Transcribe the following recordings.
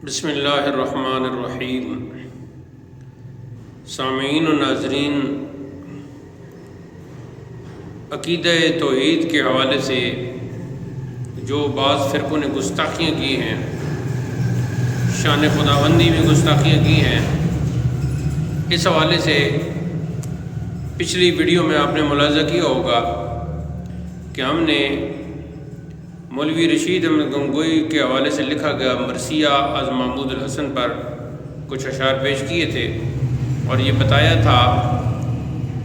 بسم اللہ الرحمن الرحیم۔ سامعین و ناظرین، عقیدہ توحید کے حوالے سے جو بعض فرقوں نے گستاخیاں کی ہیں، شان خداوندی میں گستاخیاں کی ہیں، اس حوالے سے پچھلی ویڈیو میں آپ نے ملاحظہ کیا ہوگا کہ ہم نے مولوی رشید احمد گنگوئی کے حوالے سے لکھا گیا مرثیہ از محمود الحسن پر کچھ اشعار پیش کیے تھے اور یہ بتایا تھا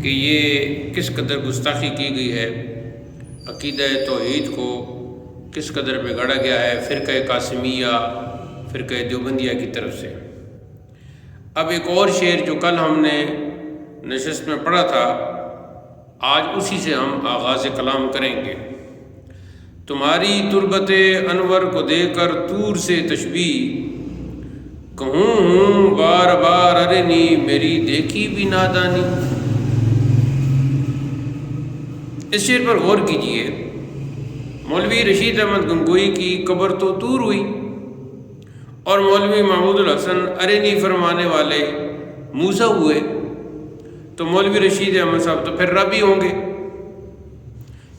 کہ یہ کس قدر گستاخی کی گئی ہے، عقیدہ توحید کو کس قدر بگاڑا گیا ہے فرقہ قاسمیہ، فرقہ دیوبندیہ کی طرف سے۔ اب ایک اور شعر جو کل ہم نے نشست میں پڑھا تھا، آج اسی سے ہم آغاز کلام کریں گے۔ تمہاری تربت انور کو دے کر طور سے تشبیہ، کہوں ہوں بار بار ارنی میری دیکھی بھی نادانی۔ اس شعر پر غور کیجئے۔ مولوی رشید احمد گنگوئی کی قبر تو طور ہوئی اور مولوی محمود الحسن ارنی فرمانے والے موسیٰ ہوئے، تو مولوی رشید احمد صاحب تو پھر رب ہی ہوں گے۔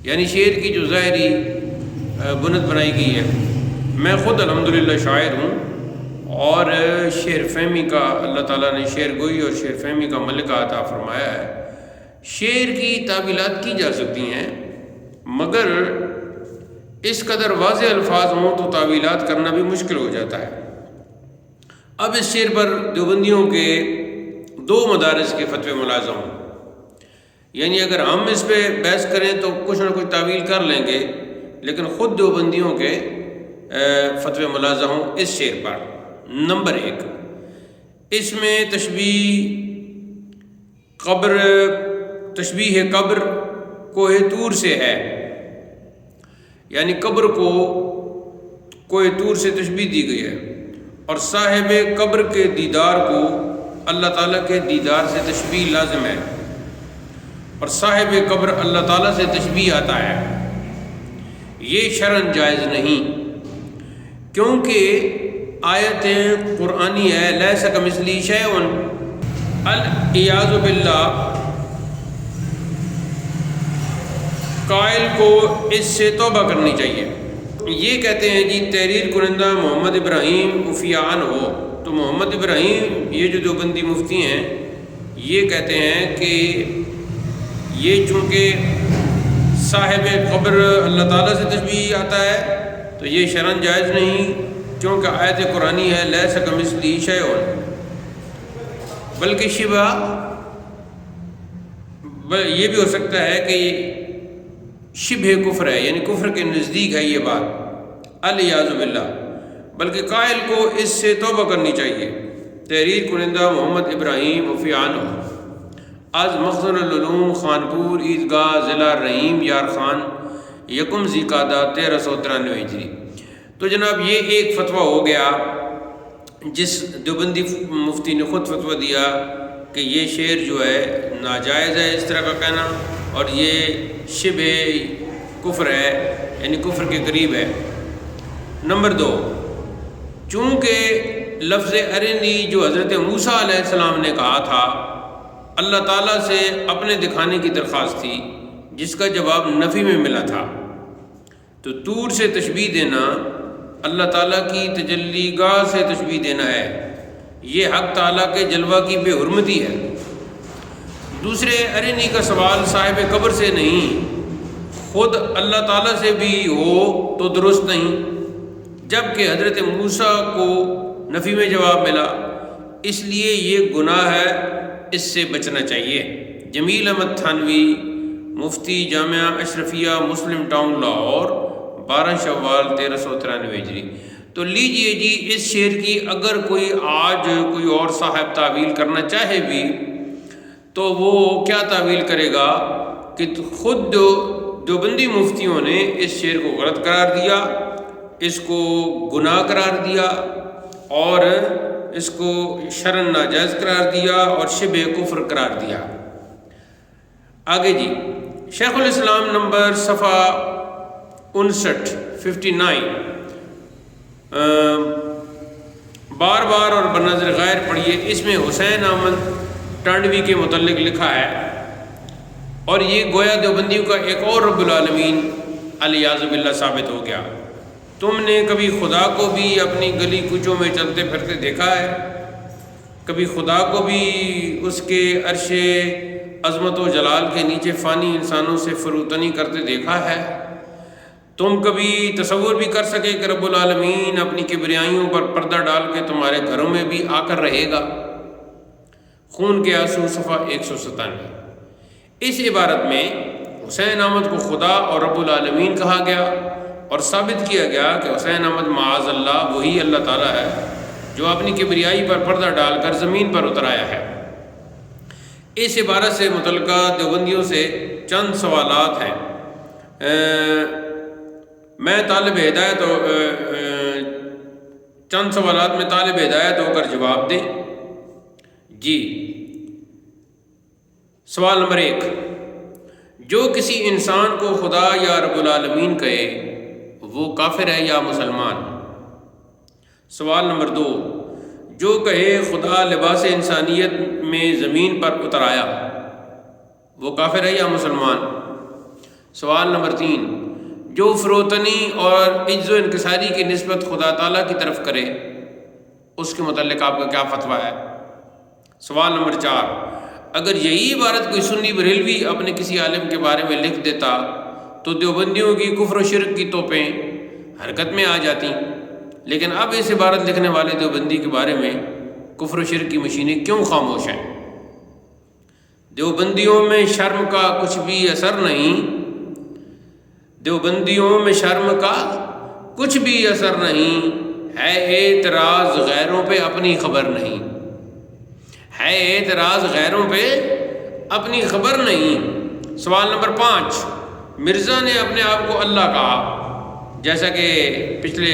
یعنی شعر کی جو ظاہری بنت بنائی گئی ہے۔ میں خود الحمدللہ شاعر ہوں اور شعر فہمی کا اللہ تعالیٰ نے شعر گوئی اور شعر فہمی کا ملکہ عطا فرمایا ہے۔ شعر کی تعویلات کی جا سکتی ہیں، مگر اس قدر واضح الفاظ ہوں تو تعویلات کرنا بھی مشکل ہو جاتا ہے۔ اب اس شعر پر دیوبندیوں کے دو مدارس کے فتوے ملاحظہ ہوں، یعنی اگر ہم اس پہ بحث کریں تو کچھ نہ کچھ تعویل کر لیں گے، لیکن خود دیوبندیوں کے فتوے ملاحظہ ہوں اس شعر پر۔ نمبر 1، اس میں تشبیہ قبر کوہ طور سے ہے، یعنی قبر کو کوہ طور سے تشبیہ دی گئی ہے، اور صاحب قبر کے دیدار کو اللہ تعالیٰ کے دیدار سے تشبیہ لازم ہے، اور صاحب قبر اللہ تعالیٰ سے تشبیہ آتا ہے۔ یہ شرعاً جائز نہیں، کیونکہ آیت قرآنی ہے لیس کمثلہ شیء، العیاذ باللہ۔ قائل کو اس سے توبہ کرنی چاہیے۔ یہ کہتے ہیں جی تحریر کنندہ محمد ابراہیم عفیان ہو، تو محمد ابراہیم یہ جو دیوبندی مفتی ہیں یہ کہتے ہیں کہ یہ چونکہ صاحب قبر اللہ تعالیٰ سے تشبیہ آتا ہے تو یہ شرعاً جائز نہیں، کیونکہ آیت قرآنی ہے لیس کمثلہ شیء، بلکہ شبہ یہ بھی ہو سکتا ہے کہ شبہ کفر ہے، یعنی کفر کے نزدیک ہے یہ بات، العیاذ باللہ۔ بلکہ قائل کو اس سے توبہ کرنی چاہیے۔ تحریر کنندہ محمد ابراہیم عفیان از مخزن العلوم خانپور عیدگاہ ضلع رحیم یار خان، یکم ذی قعدہ 1393 ہجری۔ تو جناب یہ ایک فتویٰ ہو گیا جس دیوبندی مفتی نے خود فتویٰ دیا کہ یہ شعر جو ہے ناجائز ہے اس طرح کا کہنا، اور یہ شبہ کفر ہے، یعنی کفر کے قریب ہے۔ نمبر 2، چونکہ لفظ ارنی جو حضرت موسیٰ علیہ السلام نے کہا تھا اللہ تعالیٰ سے اپنے دکھانے کی درخواست تھی، جس کا جواب نفی میں ملا تھا، تو طور سے تشبیہ دینا اللہ تعالیٰ کی تجلی گاہ سے تشبیہ دینا ہے، یہ حق تعالیٰ کے جلوہ کی بے حرمتی ہے۔ دوسرے، ارنی کا سوال صاحب قبر سے نہیں، خود اللہ تعالیٰ سے بھی ہو تو درست نہیں، جبکہ حضرت موسیٰ کو نفی میں جواب ملا، اس لیے یہ گناہ ہے، اس سے بچنا چاہیے۔ جمیل احمد تھانوی، مفتی جامعہ اشرفیہ مسلم ٹاؤن لاہور، 12 شوال 1393 ہجری۔ تو لیجئے جی اس شعر کی اگر کوئی آج کوئی اور صاحب تعویل کرنا چاہے بھی تو وہ کیا تعویل کرے گا کہ خود دیوبندی مفتیوں نے اس شعر کو غلط قرار دیا، اس کو گناہ قرار دیا، اور اس کو شرعاً ناجائز قرار دیا اور شبہ کفر قرار دیا۔ آگے جی شیخ الاسلام نمبر صفحہ 59 59 بار بار اور بنظر غیر پڑھیے، اس میں حسین احمد ٹانڈوی کے متعلق لکھا ہے، اور یہ گویا دیوبندیوں کا ایک اور رب العالمین علیہ باللہ ثابت ہو گیا۔ تم نے کبھی خدا کو بھی اپنی گلی کوچوں میں چلتے پھرتے دیکھا ہے؟ کبھی خدا کو بھی اس کے عرش عظمت و جلال کے نیچے فانی انسانوں سے فروتنی کرتے دیکھا ہے؟ تم کبھی تصور بھی کر سکے کہ رب العالمین اپنی کبریائیوں پر پردہ ڈال کے تمہارے گھروں میں بھی آ کر رہے گا؟ خون کے آنسو صفحہ 197۔ اس عبارت میں حسین احمد کو خدا اور رب العالمین کہا گیا اور ثابت کیا گیا کہ حسین احمد معاذ اللہ وہی اللہ تعالیٰ ہے جو اپنی کبریائی پر پردہ ڈال کر زمین پر اتر آیا ہے۔ اس عبارت سے متعلقہ دیوبندیوں سے چند سوالات ہیں، میں طالب ہدایت چند سوالات میں طالب ہدایت ہو کر جواب دیں۔ جی، سوال نمبر 1، جو کسی انسان کو خدا یا رب العالمین کہے وہ کافر ہے یا مسلمان؟ سوال نمبر 2، جو کہے خدا لباس انسانیت میں زمین پر اتر آیا وہ کافر ہے یا مسلمان؟ سوال نمبر 3، جو فروتنی اور عجز و انکساری کی نسبت خدا تعالیٰ کی طرف کرے اس کے متعلق آپ کا کیا فتویٰ ہے؟ سوال نمبر 4، اگر یہی عبارت کوئی سنی بریلوی اپنے کسی عالم کے بارے میں لکھ دیتا تو دیوبندیوں کی کفر و شرک کی توپیں حرکت میں آ جاتی، لیکن اب اس عبارت لکھنے والے دیوبندی کے بارے میں کفر و شرک کی مشینیں کیوں خاموش ہیں؟ دیوبندیوں میں شرم کا کچھ بھی اثر نہیں، دیوبندیوں میں شرم کا کچھ بھی اثر نہیں ہے، اعتراض غیروں پہ اپنی خبر نہیں ہے، اعتراض غیروں پہ اپنی خبر نہیں۔ سوال نمبر 5، مرزا نے اپنے آپ کو اللہ کہا، جیسا کہ پچھلے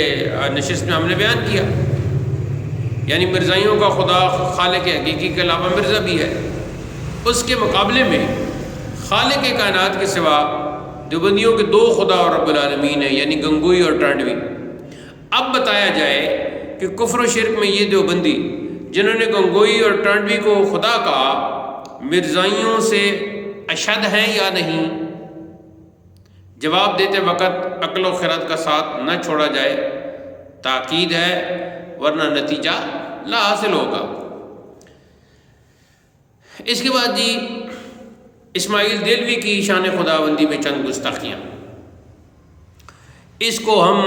نشست میں ہم نے بیان کیا، یعنی مرزائیوں کا خدا خالق حقیقی کے علاوہ مرزا بھی ہے، اس کے مقابلے میں خالق کائنات کے سوا دیوبندیوں کے 2 خدا اور رب العالمین ہیں، یعنی گنگوئی اور ٹانڈوی۔ اب بتایا جائے کہ کفر و شرک میں یہ دیوبندی جنہوں نے گنگوئی اور ٹانڈوی کو خدا کہا مرزائیوں سے اشد ہیں یا نہیں؟ جواب دیتے وقت عقل و خرد کا ساتھ نہ چھوڑا جائے، تاکید ہے ورنہ نتیجہ لا حاصل ہوگا۔ اس کے بعد جی، اسماعیل دہلوی کی شان خداوندی میں چند گستاخیاں، اس کو ہم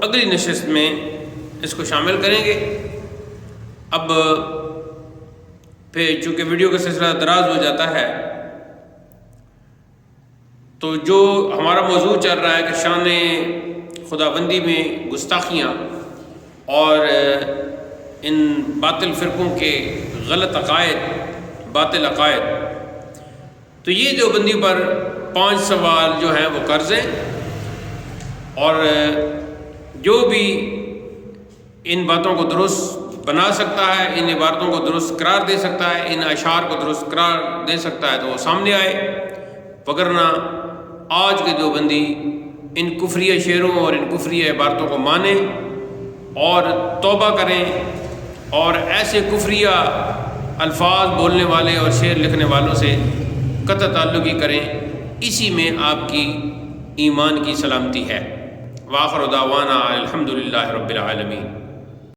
اگلی نشست میں اس کو شامل کریں گے۔ اب پھر چونکہ ویڈیو کا سلسلہ دراز ہو جاتا ہے تو جو ہمارا موضوع چل رہا ہے کہ شان خداوندی میں گستاخیاں اور ان باطل فرقوں کے غلط عقائد، باطل عقائد، تو یہ دیوبندی پر 5 سوال جو ہیں وہ قرض ہیں، اور جو بھی ان باتوں کو درست بنا سکتا ہے، ان عبارتوں کو درست قرار دے سکتا ہے، ان اشعار کو درست قرار دے سکتا ہے تو وہ سامنے آئے، وگرنہ آج کے دیوبندی ان کفریہ شعروں اور ان کفریہ عبارتوں کو مانیں اور توبہ کریں اور ایسے کفریہ الفاظ بولنے والے اور شعر لکھنے والوں سے قطع تعلقی کریں، اسی میں آپ کی ایمان کی سلامتی ہے۔ وآخر دعوانا الحمدللہ رب العالمین۔